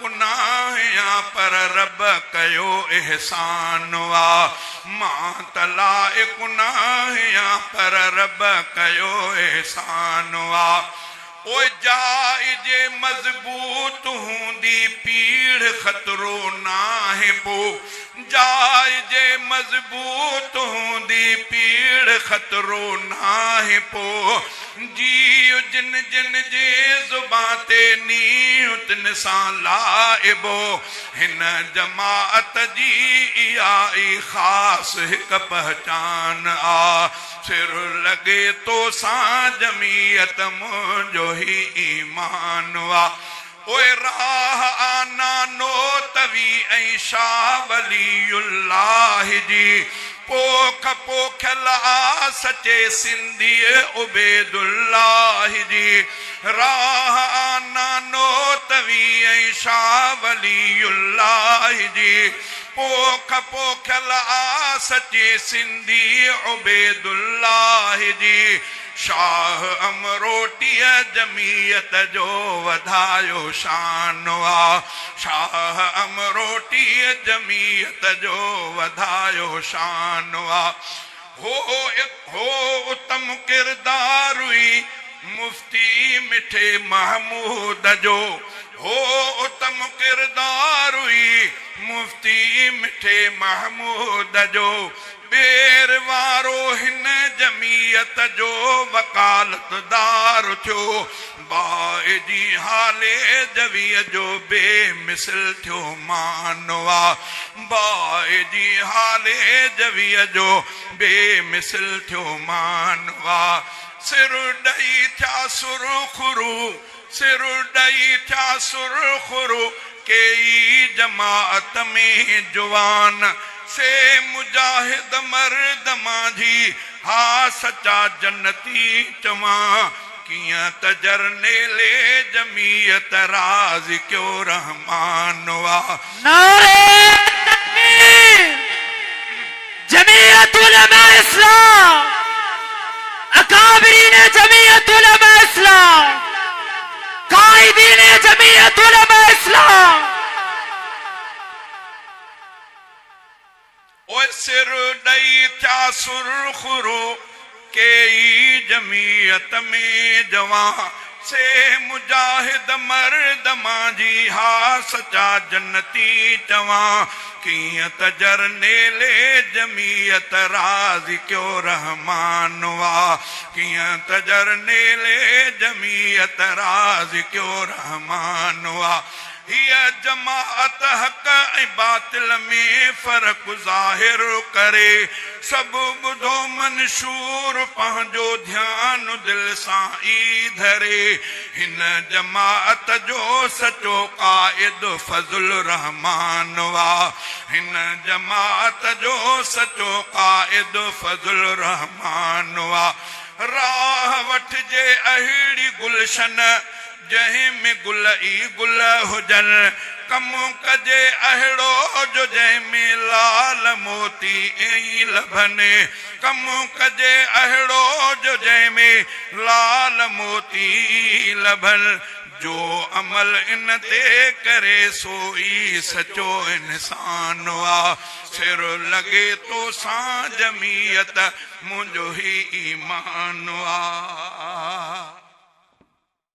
गुनाह पर रब कयो एहसान वा मां तलाए गुनाह पर रब कयो एहसान वा ओ जाए जे मजबूत हूंदी पीड़ खतरो नाहे पो जाए जे मजबूत हूंदी पीड़ खतरो नाहे पो जियो जिन जिन जे ज़ुबां ते नीयो तिन सां लाइबो हिन जमाअत जी इहा ई ख़ासि हिक पहचान आ सिर लगे तो सां जमीयत मुंहिंजो ही ईमान वा ओए राह आना नो तवी ऐं शाह वलीउल्लाह जी पोख पोखियल आ सचे सिंधी उबैदुल्लाह जी राह आना नो तवी ऐं शाह वलीउल्लाह जी पोख पोखियल आ सचे सिंधी उबैदुल्लाह जी शाह अमरोटीअ जमीयत जो वधायो शान वा शाह अमरोटीअ जमीयत जो वधायो शान वा हो उत्तम किरदार हुई मुफ्ती मिठे महमूद जो हो उत्तम किरदार हुई मुफ्ती मिठे महमूद जो बेर वारो हिन जमीयत जो वकालतदार थियो बाए जी हाले जवीअ जो बेमिसल थियो मानवा बाए जी हाले जवीअ जो बेमिसल थियो मानवा सिर ॾई थिया सुरखुरू सिर ॾई थिया सुरखुरू कई जमाअत में जुवान से मुजाहिद मर्द मांझी हा सचा जन्नती चवा कियां तजरने ले जमीयत राज क्यों रहमान वा नारे तकबीर जमीयत उलमा इस्लाम अकाबरीन जमीयत उलमा इस्लाम कायदीन जमीयत उलमा इस्लाम ओए सिर ॾई थिया सुरखुरू कई जमीयत में जवां से मुजाहिद मर्द मांझी हा सचा जन्नती चवा कियां तजरने ले जमीयत राज क्यों रहमान वा कियां तजरने ले जमीयत राज क्यों रहमान वा हिया जमाअत हक ऐं बातिल में फर्क ज़ाहिर करे सब बुधो मंशूर पंहिंजो ध्यान दिल सां ई धरे हिन जमाअत जो सचो क़ाइद फज़ल रहमान वा हिन जमाअत जो सचो क़ाइद फज़ल रहमान वा राह वठिजे अहिड़ी गुलशन जंहिं में गुल ई गुल हुजन कम कजे अहिड़ो जो जंहिं में लाल मोती ई लभने कम कजे अहिड़ो जो जंहिं में लाल मोती लभन जो अमल इन ते करे सोई सचो इंसान वा सिर लगे तो सां जमीयत मुंहिंजो ही ईमान वा